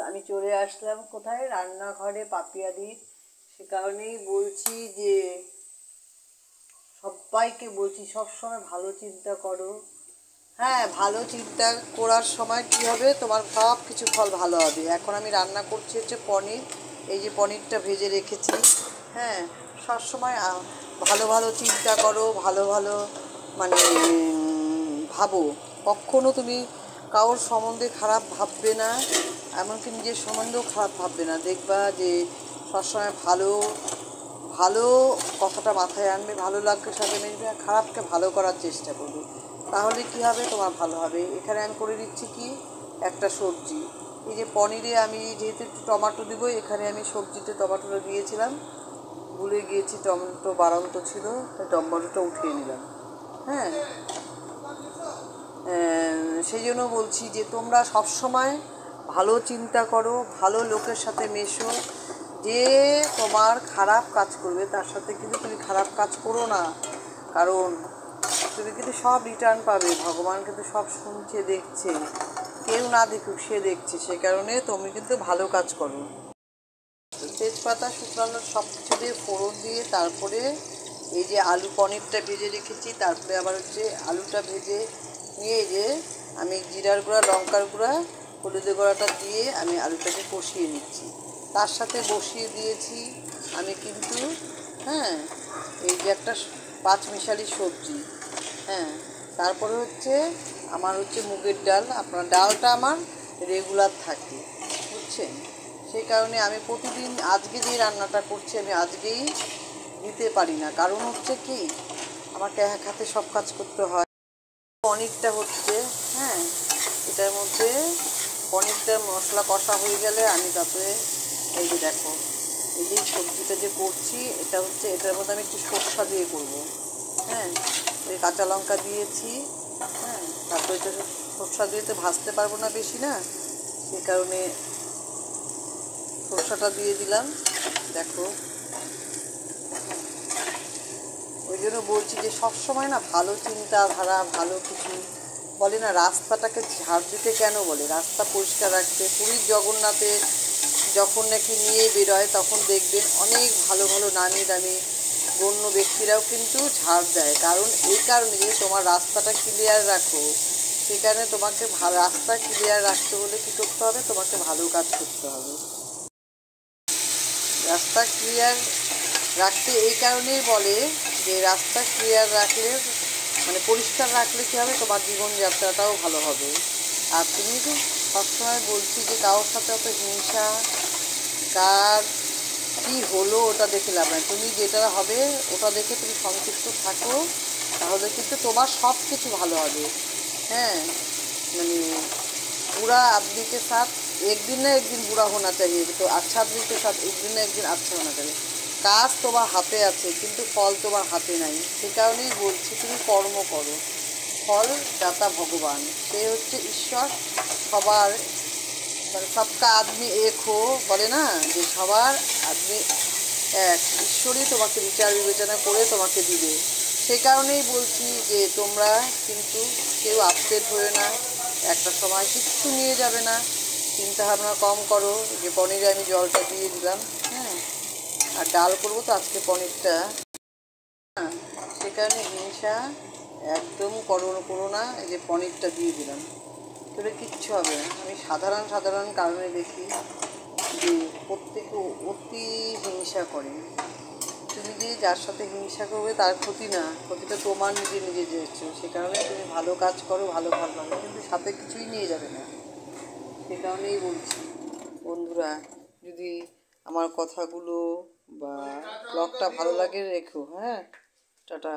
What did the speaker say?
আমি চলে আসলাম কোথায়, রান্নাঘরে পাপিয়াদির। সে কারণেই বলছি যে সবাইকে বলছি সবসময় ভালো চিন্তা করো। হ্যাঁ, ভালো চিন্তা করার সময় কী হবে, তোমার সব কিছু ফল ভালো হবে। এখন আমি রান্না করছি হচ্ছে পনির। এই যে পনিরটা ভেজে রেখেছি। হ্যাঁ, সবসময় ভালো ভালো চিন্তা করো, ভালো ভালো মানে ভাবো। কখনো তুমি কারোর সম্বন্ধে খারাপ ভাববে না, এমনকি নিজের সম্বন্ধেও খারাপ ভাববে না। দেখবা যে সবসময় ভালো ভালো কথাটা মাথায় আনবে, ভালো লাগবে সাথে মিশবে, আর খারাপকে ভালো করার চেষ্টা করবে। তাহলে কী হবে, তোমার ভালো হবে। এখানে আমি করে দিচ্ছি কি একটা সবজি। এই যে পনিরে আমি যেহেতু একটু টমেটো দিব, এখানে আমি সবজিতে টমেটোটা দিয়েছিলাম, ভুলে গিয়েছি টমেটো বাড়ন্ত ছিল, তাই টমেটোটা উঠিয়ে নিলাম। হ্যাঁ, সেই জন্য বলছি যে তোমরা সবসময় ভালো চিন্তা করো, ভালো লোকের সাথে মেশো। যে তোমার খারাপ কাজ করবে তার সাথে কিন্তু তুমি খারাপ কাজ করো না, কারণ তুমি কিন্তু সব রিটার্ন পাবে। ভগবান কিন্তু সব শুনছে, দেখছে, কেউ না দেখুক সে দেখছে। সে কারণে তুমি কিন্তু ভালো কাজ করো। তেজপাতা, শুকনো সব কিছু দিয়ে ফোড়ন দিয়ে তারপরে এই যে আলু পনিরটা ভেজে রেখেছি, তারপরে আবার হচ্ছে আলুটা ভেজে নিয়ে যে আমি জিরার গুঁড়া, লঙ্কার গুঁড়া, হলুদের গুঁড়াটা দিয়ে আমি আলুটাকে কষিয়ে নিচ্ছি। তার সাথে বসিয়ে দিয়েছি আমি কিন্তু, হ্যাঁ, এই যে একটা পাঁচমিশালি সবজি। হ্যাঁ, তারপরে হচ্ছে আমার হচ্ছে মুগের ডাল। আপনার ডালটা আমার রেগুলার থাকে, বুঝছেন। সেই কারণে আমি প্রতিদিন আজকে যে রান্নাটা করছি আমি আজকেই দিতে পারি না, কারণ হচ্ছে কি আমাকে এক হাতে সব কাজ করতে হয়। পনিরটা হচ্ছে, হ্যাঁ, এটার মধ্যে পনিরটা মশলা কষা হয়ে গেলে আমি তারপরে এই যে দেখো, এই যে সবজিটা যে করছি এটা হচ্ছে, এটার মধ্যে আমি একটু সরষা দিয়ে করব। হ্যাঁ, এই কাঁচা লঙ্কা দিয়েছি। হ্যাঁ, তারপরে তো সরষা দিয়ে তো ভাজতে পারবো না বেশি, না, সেই কারণে সরষাটা দিয়ে দিলাম। দেখো, ওই জন্য বলছি যে সবসময় না ভালো চিন্তাধারা, ভালো কিছু বলে না, রাস্তাটাকে ঝাড় দিতে কেন বলে, রাস্তা পরিষ্কার রাখতে। পুরীর জগন্নাথের যখন নাকি নিয়ে বেরোয় তখন দেখবেন অনেক ভালো ভালো নামি দামি গণ্য ব্যক্তিরাও কিন্তু ঝাড় দেয়, কারণ এই কারণে যে তোমার রাস্তাটা ক্লিয়ার রাখো। সেই কারণে তোমাকে রাস্তা ক্লিয়ার রাখতে হলে কী করতে হবে, তোমাকে ভালো কাজ করতে হবে। রাস্তা ক্লিয়ার রাখতে এই কারণেই বলে যে রাস্তা ক্লিয়ার রাখলে, মানে পরিষ্কার রাখলে কী হবে, তোমার জীবনযাত্রাটাও ভালো হবে। আর তুমি তো সবসময় বলছি যে কারোর সাথে অত হিংসা, কার কী হলো ওটা দেখে লাভ নাই। তুমি যেটা হবে ওটা দেখে তুমি সন্তুষ্ট থাকো, তাহলে কিন্তু তোমার সব কিছু ভালো হবে। হ্যাঁ, মানে बुरा आदमी के साथ एक दिन ना एक दिन बुरा होना चाहिए, तो अच्छा आदमी के साथ एक दिन ना एक दिन अच्छा होना चाहिए। কাজ তোমার হাতে আছে কিন্তু ফল তোমার হাতে নাই, সে কারণেই বলছি তুমি কর্ম করো, ফল দাতা ভগবান, সে হচ্ছে ঈশ্বর। সবার মানে সবকা আদমি এক হো বলে না, যে সবার আদমি এক, ঈশ্বরই তোমাকে বিচার বিবেচনা করে তোমাকে দিবে। সেই কারণেই বলছি যে তোমরা কিন্তু কেউ আপসেট হয়ে না, একটা সময় কিচ্ছু নিয়ে যাবে না, চিন্তা ভাবনা কম করো। যে পনিরে আমি জলটা দিয়ে দিলাম, হ্যাঁ, আর ডাল করবো তো আজকে পনিরটা, হ্যাঁ, সে কারণে হিংসা একদম করো না। এই যে পনিরটা দিয়ে দিলাম, তাহলে কিচ্ছু হবে না। আমি সাধারণ সাধারণ কারণে দেখি যে প্রত্যেকে অতি হিংসা করে। তুমি যে যার সাথে হিংসা করবে তার ক্ষতি না, ক্ষতিটা তোমার নিজে যেয়েছো। সে কারণে তুমি ভালো কাজ করো, ভালো ফল পাবে, কিন্তু সাথে কিছুই নিয়ে যাবে না। সে কারণেই বলছি বন্ধুরা, যদি আমার কথাগুলো বা ব্লগটা ভালো লাগে রেখো। হ্যাঁ, টাটা।